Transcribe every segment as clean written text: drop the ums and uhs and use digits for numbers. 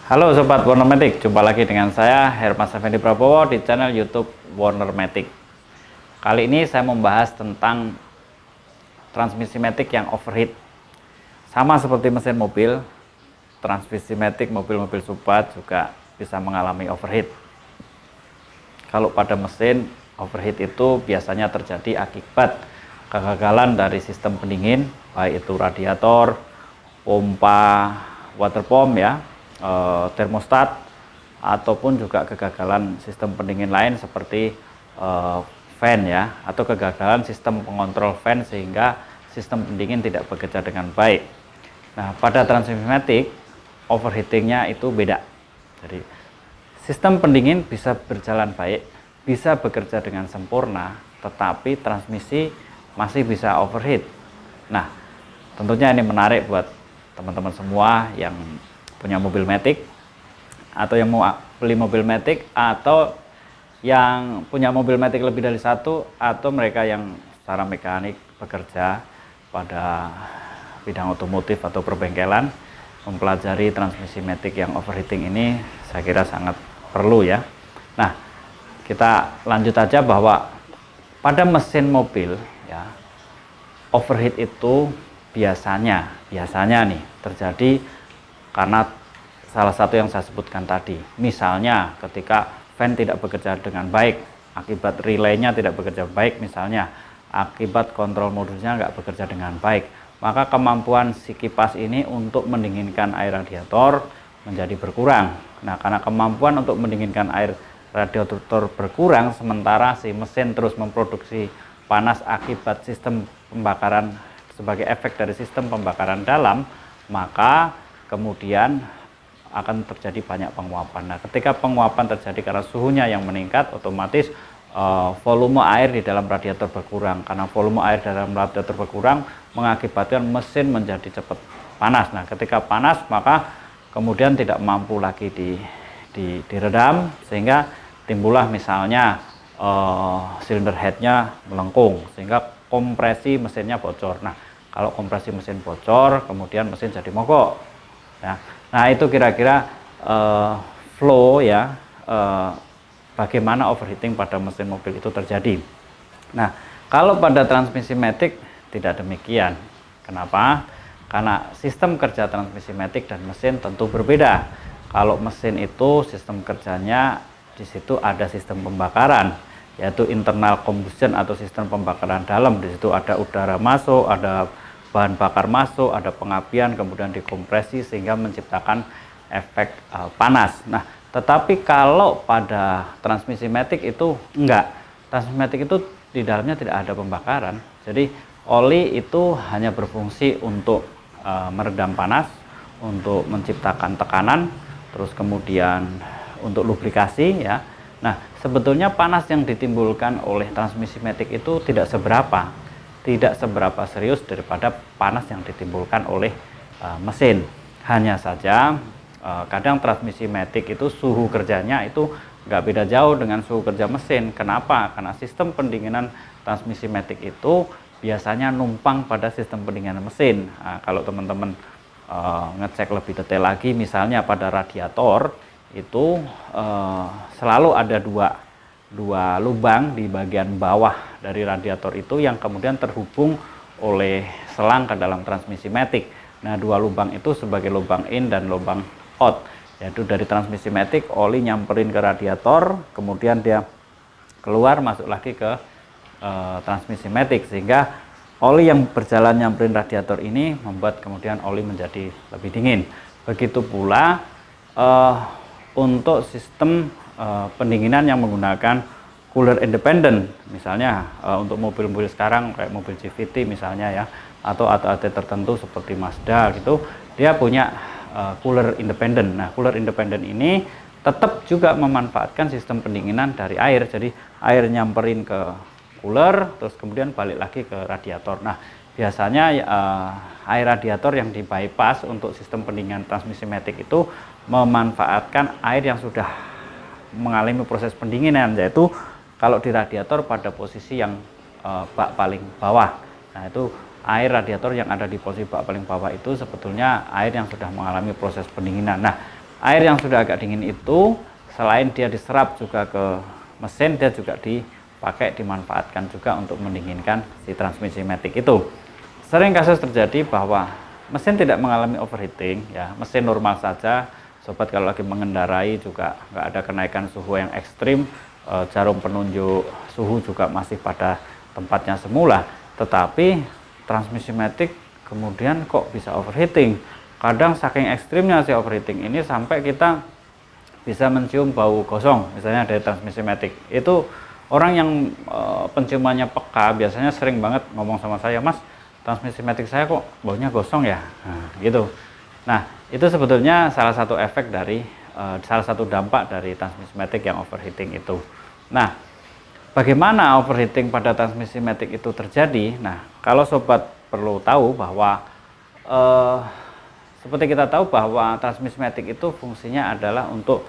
Halo Sobat Warnermatic, jumpa lagi dengan saya Hermas Effendi Prabowo di channel YouTube Warnermatic. Kali ini saya membahas tentang transmisi matic yang overheat. Sama seperti mesin mobil, transmisi matic mobil-mobil Subad juga bisa mengalami overheat. Kalau pada mesin, overheat itu biasanya terjadi akibat kegagalan dari sistem pendingin, baik itu radiator, pompa, water pump ya, termostat, ataupun juga kegagalan sistem pendingin lain seperti fan ya, atau kegagalan sistem pengontrol fan sehingga sistem pendingin tidak bekerja dengan baik. Nah, pada transmisi matic overheatingnya itu beda. Jadi sistem pendingin bisa berjalan baik, bisa bekerja dengan sempurna, tetapi transmisi masih bisa overheat. Nah, tentunya ini menarik buat teman-teman semua yang punya mobil matic, atau yang mau beli mobil matic, atau yang punya mobil matic lebih dari satu, atau mereka yang secara mekanik bekerja pada bidang otomotif atau perbengkelan. Mempelajari transmisi matic yang overheating ini saya kira sangat perlu ya. Nah, kita lanjut aja bahwa pada mesin mobil ya, overheat itu biasanya nih terjadi karena salah satu yang saya sebutkan tadi. Misalnya ketika fan tidak bekerja dengan baik, akibat relaynya tidak bekerja baik, misalnya akibat kontrol modusnya nggak bekerja dengan baik, maka kemampuan si kipas ini untuk mendinginkan air radiator menjadi berkurang. Nah, karena kemampuan untuk mendinginkan air radiator berkurang, sementara si mesin terus memproduksi panas akibat sistem pembakaran, sebagai efek dari sistem pembakaran dalam, maka kemudian akan terjadi banyak penguapan. Nah, ketika penguapan terjadi karena suhunya yang meningkat, otomatis volume air di dalam radiator berkurang. Karena volume air dalam radiator berkurang mengakibatkan mesin menjadi cepat panas. Nah, ketika panas maka kemudian tidak mampu lagi diredam, sehingga timbullah misalnya silinder headnya melengkung, sehingga kompresi mesinnya bocor. Nah, kalau kompresi mesin bocor, kemudian mesin jadi mogok. Nah, itu kira-kira flow ya, bagaimana overheating pada mesin mobil itu terjadi. Nah, kalau pada transmisi matic tidak demikian. Kenapa? Karena sistem kerja transmisi matic dan mesin tentu berbeda. Kalau mesin itu sistem kerjanya di situ ada sistem pembakaran, yaitu internal combustion atau sistem pembakaran dalam. Di situ ada udara masuk, ada bahan bakar masuk, ada pengapian, kemudian dikompresi sehingga menciptakan efek panas. Nah, tetapi kalau pada transmisi matic itu enggak. Transmisi matic itu di dalamnya tidak ada pembakaran. Jadi oli itu hanya berfungsi untuk meredam panas, untuk menciptakan tekanan, terus kemudian untuk lubrikasi ya. Nah, sebetulnya panas yang ditimbulkan oleh transmisi matic itu tidak seberapa serius daripada panas yang ditimbulkan oleh mesin. Hanya saja kadang transmisi matic itu suhu kerjanya itu nggak beda jauh dengan suhu kerja mesin. Kenapa? Karena sistem pendinginan transmisi matic itu biasanya numpang pada sistem pendinginan mesin. Nah, kalau teman-teman ngecek lebih detail lagi, misalnya pada radiator itu selalu ada dua lubang di bagian bawah dari radiator itu yang kemudian terhubung oleh selang ke dalam transmisi matic. Nah, dua lubang itu sebagai lubang in dan lubang out, yaitu dari transmisi matic oli nyamperin ke radiator, kemudian dia keluar masuk lagi ke transmisi matic, sehingga oli yang berjalan nyamperin radiator ini membuat kemudian oli menjadi lebih dingin. Begitu pula untuk sistem pendinginan yang menggunakan cooler independent, misalnya untuk mobil-mobil sekarang kayak mobil CVT misalnya ya, atau tertentu seperti Mazda gitu, dia punya cooler independent. Nah, cooler independent ini tetap juga memanfaatkan sistem pendinginan dari air. Jadi air nyamperin ke cooler, terus kemudian balik lagi ke radiator. Nah, biasanya air radiator yang di bypass untuk sistem pendinginan transmisi matic itu memanfaatkan air yang sudah mengalami proses pendinginan, yaitu kalau di radiator pada posisi yang bak paling bawah. Nah, itu air radiator yang ada di posisi bak paling bawah itu sebetulnya air yang sudah mengalami proses pendinginan. Nah, air yang sudah agak dingin itu selain dia diserap juga ke mesin, dia juga dipakai, dimanfaatkan juga untuk mendinginkan si transmisi matic itu. Sering kasus terjadi bahwa mesin tidak mengalami overheating ya, mesin normal saja. Sobat kalau lagi mengendarai juga nggak ada kenaikan suhu yang ekstrim, jarum penunjuk suhu juga masih pada tempatnya semula, tetapi transmisi matic kemudian kok bisa overheating. Kadang saking ekstrimnya si overheating ini sampai kita bisa mencium bau gosong misalnya dari transmisi matic. Itu orang yang penciumannya peka biasanya sering banget ngomong sama saya, "Mas, transmisi matic saya kok baunya gosong ya?" Nah, gitu. Nah, itu sebetulnya salah satu efek dari salah satu dampak dari transmisi matic yang overheating itu. Nah, bagaimana overheating pada transmisi matic itu terjadi? Nah, kalau sobat perlu tahu bahwa seperti kita tahu bahwa transmisi matic itu fungsinya adalah untuk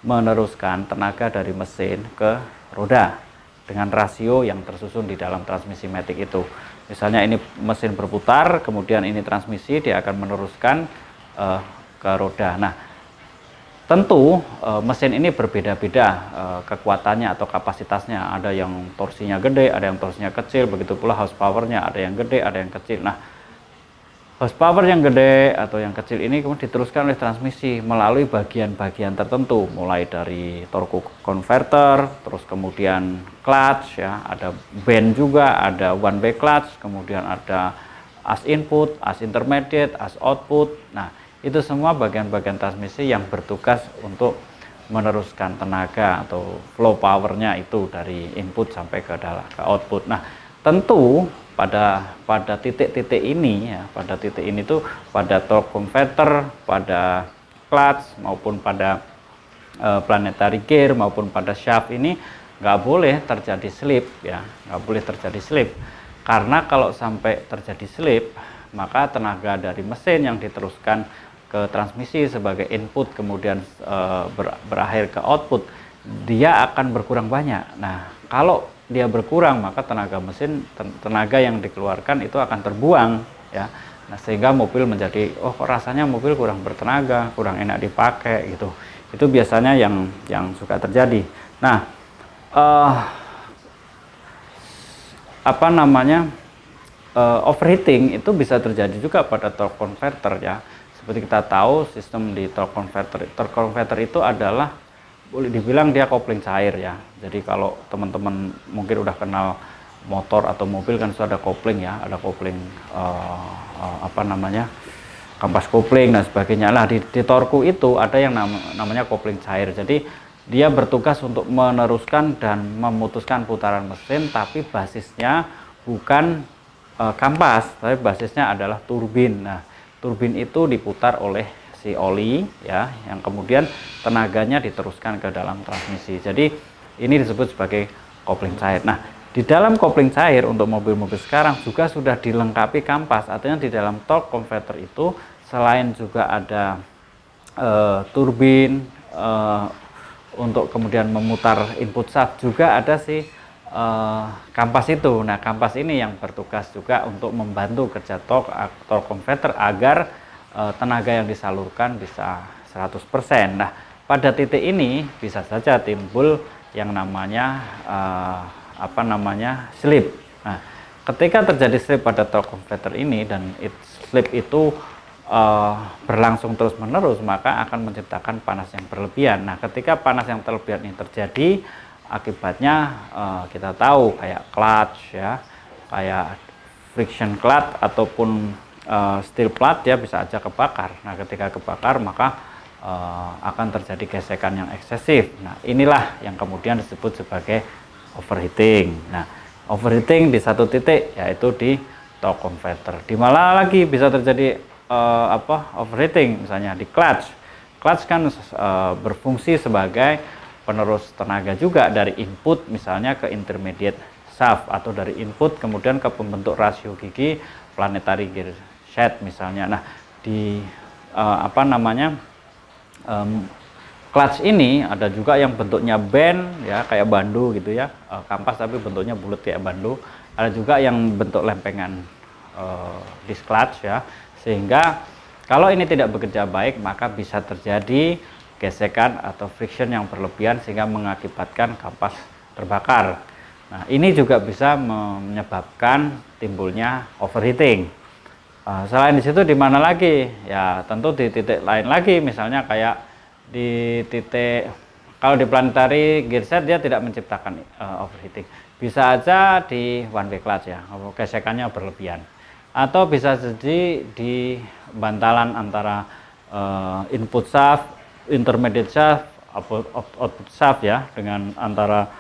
meneruskan tenaga dari mesin ke roda dengan rasio yang tersusun di dalam transmisi matic itu. Misalnya ini mesin berputar, kemudian ini transmisi, dia akan meneruskan ke roda. Nah, tentu mesin ini berbeda-beda kekuatannya atau kapasitasnya. Ada yang torsinya gede, ada yang torsinya kecil, begitu pula horsepower-nya, ada yang gede, ada yang kecil. Nah, horsepower yang gede atau yang kecil ini kemudian diteruskan oleh transmisi melalui bagian-bagian tertentu, mulai dari torque converter, terus kemudian clutch ya, ada band juga, ada one way clutch, kemudian ada as input, as intermediate, as output. Nah, itu semua bagian-bagian transmisi yang bertugas untuk meneruskan tenaga atau flow powernya itu dari input sampai ke output. Nah, tentu pada titik-titik ini ya, pada titik ini tuh pada torque converter, pada clutch maupun pada planetary gear maupun pada shaft ini nggak boleh terjadi slip ya, nggak boleh terjadi slip. Karena kalau sampai terjadi slip, maka tenaga dari mesin yang diteruskan ke transmisi sebagai input kemudian berakhir ke output, dia akan berkurang banyak. Nah, kalau dia berkurang, maka tenaga mesin, tenaga yang dikeluarkan itu akan terbuang ya. Nah, sehingga mobil menjadi, oh kok rasanya mobil kurang bertenaga, kurang enak dipakai gitu. Itu biasanya yang suka terjadi. Nah, overheating itu bisa terjadi juga pada torque converter ya. Seperti kita tahu sistem di torque converter itu adalah boleh dibilang dia kopling cair ya. Jadi kalau teman-teman mungkin udah kenal motor atau mobil kan sudah ada kopling ya, ada kopling kampas kopling dan sebagainya. Lah di torku itu ada yang namanya kopling cair. Jadi dia bertugas untuk meneruskan dan memutuskan putaran mesin, tapi basisnya bukan kampas, tapi basisnya adalah turbin. Nah, turbin itu diputar oleh si oli ya, yang kemudian tenaganya diteruskan ke dalam transmisi. Jadi ini disebut sebagai kopling cair. Nah, di dalam kopling cair untuk mobil-mobil sekarang juga sudah dilengkapi kampas. Artinya di dalam torque converter itu selain juga ada turbin untuk kemudian memutar input shaft, juga ada si kampas itu. Nah, kampas ini yang bertugas juga untuk membantu kerja torque converter agar tenaga yang disalurkan bisa 100%. Nah, pada titik ini bisa saja timbul yang namanya slip. Nah, ketika terjadi slip pada torque converter ini dan slip itu berlangsung terus-menerus, maka akan menciptakan panas yang berlebihan. Nah, ketika panas yang berlebihan ini terjadi, akibatnya kita tahu kayak clutch ya, kayak friction clutch ataupun steel clutch ya bisa aja kebakar. Nah, ketika kebakar maka akan terjadi gesekan yang eksesif. Nah, inilah yang kemudian disebut sebagai overheating. Nah, overheating di satu titik yaitu di torque converter. Di mana lagi bisa terjadi overheating? Misalnya di clutch. Clutch kan berfungsi sebagai penerus tenaga juga dari input misalnya ke intermediate shaft, atau dari input kemudian ke pembentuk rasio gigi planetary gear shaft misalnya. Nah, di clutch ini ada juga yang bentuknya band ya, kayak bandu gitu ya, kampas tapi bentuknya bulat kayak bandu. Ada juga yang bentuk lempengan disc clutch ya, sehingga Kalau ini tidak bekerja baik, maka bisa terjadi gesekan atau friction yang berlebihan sehingga mengakibatkan kampas terbakar. Nah, ini juga bisa menyebabkan timbulnya overheating. Selain di situ di mana lagi? Ya, tentu di titik lain lagi, misalnya kayak di titik, kalau di planetary gearset dia tidak menciptakan overheating. Bisa aja di one way clutch ya, gesekannya berlebihan. Atau bisa jadi di bantalan antara input shaft, intermediate shaft, output shaft ya, dengan antara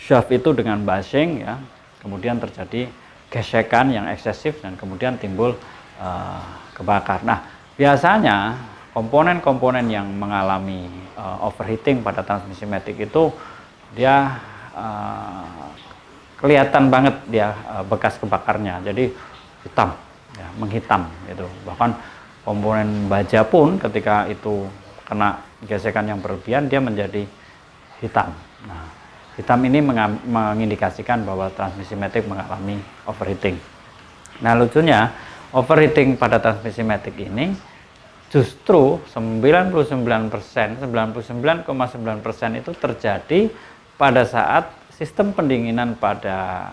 shaft itu dengan bushing ya, kemudian terjadi gesekan yang eksesif dan kemudian timbul kebakar. Nah, biasanya komponen-komponen yang mengalami overheating pada transmisi matic itu dia kelihatan banget dia bekas kebakarnya, jadi hitam ya, menghitam gitu. Bahkan komponen baja pun ketika itu kena gesekan yang berlebihan dia menjadi hitam. Nah, hitam ini mengindikasikan bahwa transmisi matic mengalami overheating. Nah, lucunya overheating pada transmisi matic ini justru 99%, 99,9% itu terjadi pada saat sistem pendinginan pada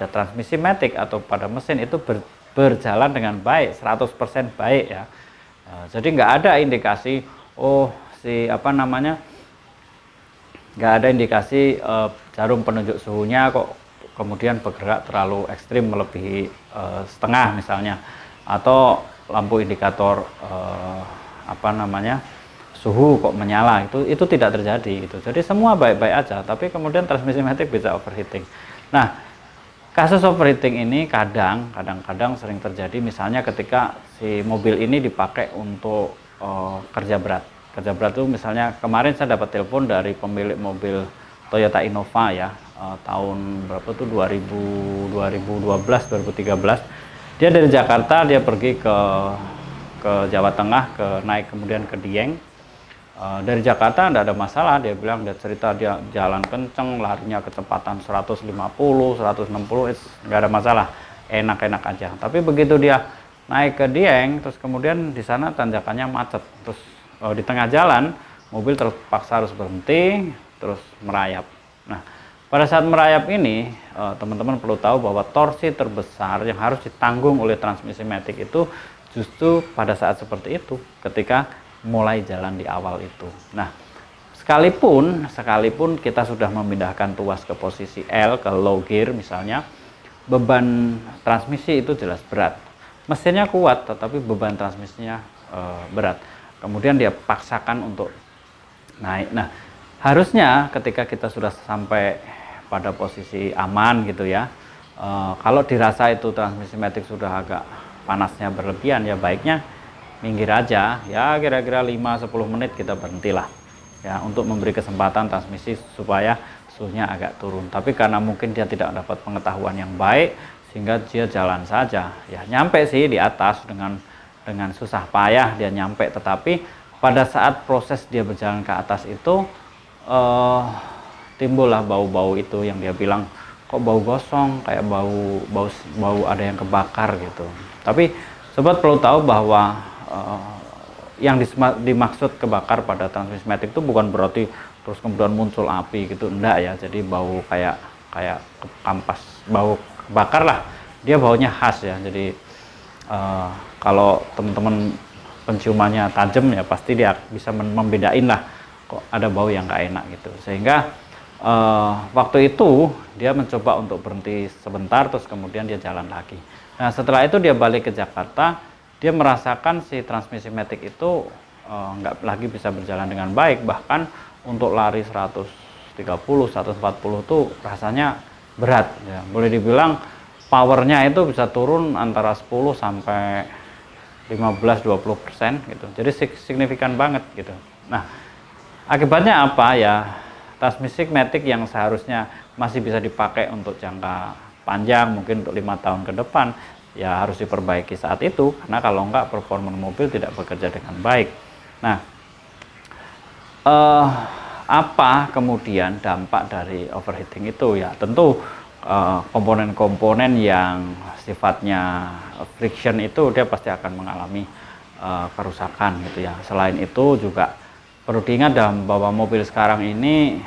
transmisi matic atau pada mesin itu berjalan dengan baik, 100% baik ya. Jadi nggak ada indikasi nggak ada indikasi jarum penunjuk suhunya kok kemudian bergerak terlalu ekstrim melebihi setengah misalnya, atau lampu indikator suhu kok menyala, itu tidak terjadi gitu. Jadi semua baik-baik aja, tapi kemudian transmisi matic bisa overheating. Nah, kasus overheating ini kadang-kadang sering terjadi misalnya ketika si mobil ini dipakai untuk kerja berat. Kerja berat itu misalnya kemarin saya dapat telepon dari pemilik mobil Toyota Innova ya, tahun berapa tuh 2012 2013. Dia dari Jakarta, dia pergi ke Jawa Tengah, naik kemudian ke Dieng. Dari Jakarta tidak ada masalah, dia bilang, dia cerita dia jalan kenceng, larinya kecepatan 150, 160, nggak ada masalah, enak-enak aja. Tapi begitu dia naik ke Dieng, terus kemudian di sana tanjakannya macet, terus di tengah jalan mobil terpaksa harus berhenti, terus merayap. Nah, pada saat merayap ini, teman-teman perlu tahu bahwa torsi terbesar yang harus ditanggung oleh transmisi matic itu justru pada saat seperti itu, ketika mulai jalan di awal itu. Nah, sekalipun kita sudah memindahkan tuas ke posisi L, ke low gear misalnya, beban transmisi itu jelas berat. Mesinnya kuat, tetapi beban transmisinya berat. Kemudian dia paksakan untuk naik. Nah, harusnya ketika kita sudah sampai pada posisi aman gitu ya, kalau dirasa itu transmisi matic sudah agak panasnya berlebihan, ya baiknya minggir aja ya, kira-kira 5-10 menit kita berhentilah ya, untuk memberi kesempatan transmisi supaya suhunya agak turun. Tapi karena mungkin dia tidak dapat pengetahuan yang baik sehingga dia jalan saja ya, nyampe sih di atas dengan susah payah dia nyampe, tetapi pada saat proses dia berjalan ke atas itu timbullah bau-bau itu yang dia bilang, kok bau gosong, kayak bau ada yang kebakar gitu. Tapi sobat perlu tahu bahwa yang dimaksud kebakar pada transmisi matic itu bukan berarti terus kemudian muncul api gitu, enggak ya. Jadi bau kayak kampas, bau kebakar lah, dia baunya khas ya. Jadi kalau teman-teman penciumannya tajam ya pasti dia bisa membedain lah, kok ada bau yang nggak enak gitu. Sehingga waktu itu dia mencoba untuk berhenti sebentar, terus kemudian dia jalan lagi. Nah, setelah itu dia balik ke Jakarta, dia merasakan si transmisi matic itu nggak lagi bisa berjalan dengan baik, bahkan untuk lari 130, 140 tuh rasanya berat ya. Boleh dibilang powernya itu bisa turun antara 10 sampai 15-20% gitu. Jadi signifikan banget gitu. Nah, akibatnya apa ya? Transmisi matic yang seharusnya masih bisa dipakai untuk jangka panjang, mungkin untuk 5 tahun ke depan, ya harus diperbaiki saat itu, karena kalau enggak performa mobil tidak bekerja dengan baik. Nah, apa kemudian dampak dari overheating itu ya? Tentu komponen-komponen yang sifatnya friction itu dia pasti akan mengalami kerusakan gitu ya. Selain itu juga perlu diingat bahwa mobil sekarang ini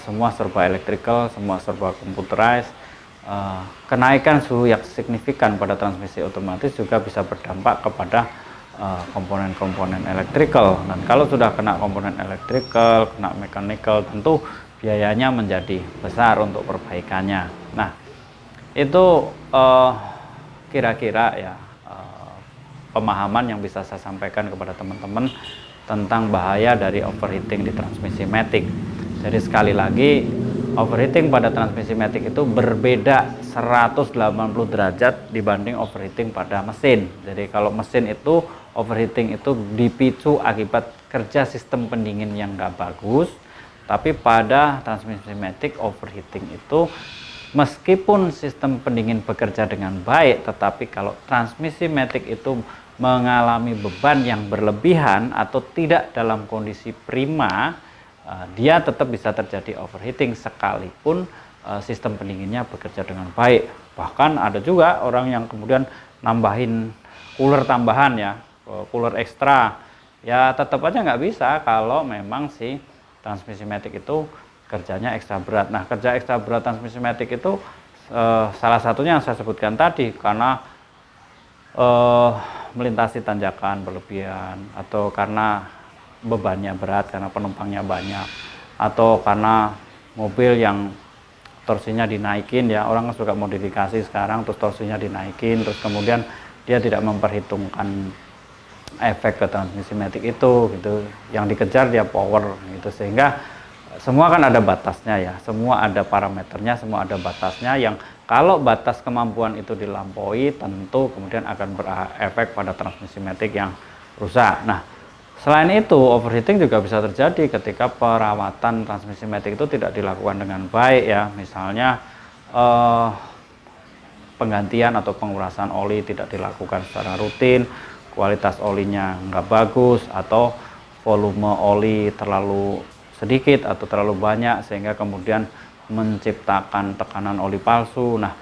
semua serba electrical, semua serba computerized. Kenaikan suhu yang signifikan pada transmisi otomatis juga bisa berdampak kepada komponen-komponen electrical, dan kalau sudah kena komponen electrical, kena mechanical, tentu biayanya menjadi besar untuk perbaikannya. Nah, itu kira-kira ya pemahaman yang bisa saya sampaikan kepada teman-teman tentang bahaya dari overheating di transmisi matic. Jadi sekali lagi, overheating pada transmisi matic itu berbeda 180 derajat dibanding overheating pada mesin. Jadi kalau mesin itu overheating itu dipicu akibat kerja sistem pendingin yang nggak bagus, tapi pada transmisi matic overheating itu meskipun sistem pendingin bekerja dengan baik, tetapi kalau transmisi matic itu mengalami beban yang berlebihan atau tidak dalam kondisi prima, dia tetap bisa terjadi overheating sekalipun sistem pendinginnya bekerja dengan baik. Bahkan ada juga orang yang kemudian nambahin cooler tambahan ya, cooler ekstra, ya tetap aja nggak bisa kalau memang si transmisi matic itu kerjanya ekstra berat. Nah, kerja ekstra berat transmisi matic itu salah satunya yang saya sebutkan tadi, karena melintasi tanjakan berlebihan, atau karena bebannya berat, karena penumpangnya banyak, atau karena mobil yang torsinya dinaikin ya, orang suka modifikasi sekarang, terus torsinya dinaikin, terus kemudian dia tidak memperhitungkan efek ke transmisi matic itu gitu, yang dikejar dia power gitu, sehingga semua kan ada batasnya ya, semua ada parameternya, semua ada batasnya, yang kalau batas kemampuan itu dilampaui tentu kemudian akan berefek pada transmisi matic yang rusak. Nah, selain itu overheating juga bisa terjadi ketika perawatan transmisi matic itu tidak dilakukan dengan baik ya, misalnya penggantian atau pengurasan oli tidak dilakukan secara rutin, kualitas olinya nggak bagus, atau volume oli terlalu sedikit atau terlalu banyak sehingga kemudian menciptakan tekanan oli palsu. Nah,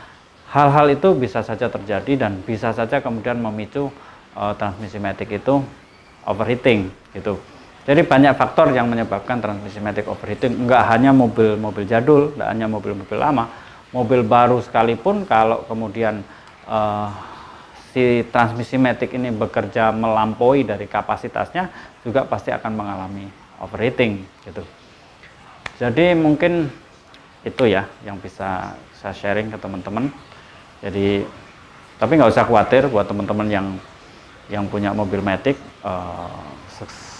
hal-hal itu bisa saja terjadi dan bisa saja kemudian memicu transmisi matic itu overheating gitu. Jadi banyak faktor yang menyebabkan transmisi matic overheating, nggak hanya mobil-mobil jadul, nggak hanya mobil-mobil lama, mobil baru sekalipun kalau kemudian si transmisi matic ini bekerja melampaui dari kapasitasnya juga pasti akan mengalami overheating gitu. Jadi mungkin itu ya yang bisa saya sharing ke teman-teman. Jadi tapi nggak usah khawatir buat teman-teman yang punya mobil matic,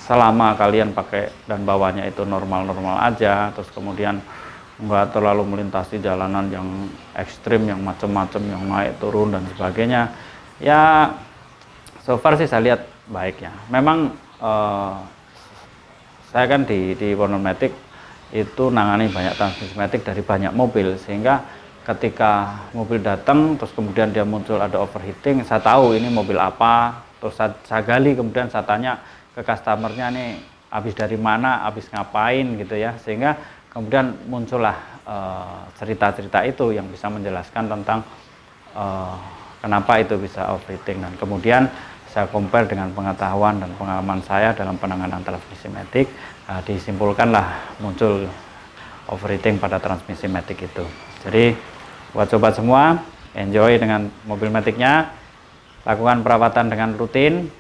selama kalian pakai dan bawanya itu normal-normal aja, terus kemudian nggak terlalu melintasi jalanan yang ekstrim, yang macam-macam, yang naik turun dan sebagainya, ya so far sih saya lihat baik ya. Memang saya kan di Warner Matic itu nangani banyak transmisi matic dari banyak mobil, sehingga ketika mobil datang terus kemudian dia muncul ada overheating, saya tahu ini mobil apa, terus saya gali, kemudian saya tanya ke customernya nih habis dari mana, habis ngapain gitu ya, sehingga kemudian muncullah cerita-cerita itu yang bisa menjelaskan tentang kenapa itu bisa overheating, dan kemudian saya compare dengan pengetahuan dan pengalaman saya dalam penanganan transmisi matic, disimpulkanlah muncul overheating pada transmisi matic itu. Jadi buat sobat semua, enjoy dengan mobil maticnya, lakukan perawatan dengan rutin,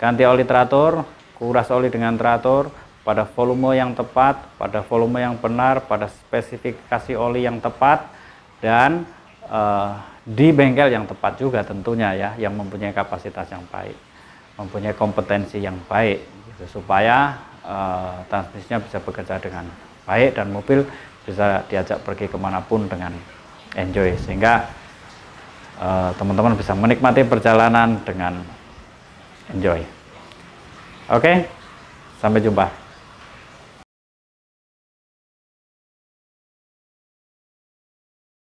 ganti oli teratur, kuras oli dengan teratur, pada volume yang tepat, pada volume yang benar, pada spesifikasi oli yang tepat, dan di bengkel yang tepat juga tentunya ya, yang mempunyai kapasitas yang baik, mempunyai kompetensi yang baik gitu, supaya transmisinya bisa bekerja dengan baik dan mobil bisa diajak pergi kemanapun dengan enjoy, sehingga teman-teman bisa menikmati perjalanan dengan enjoy. Oke, sampai jumpa.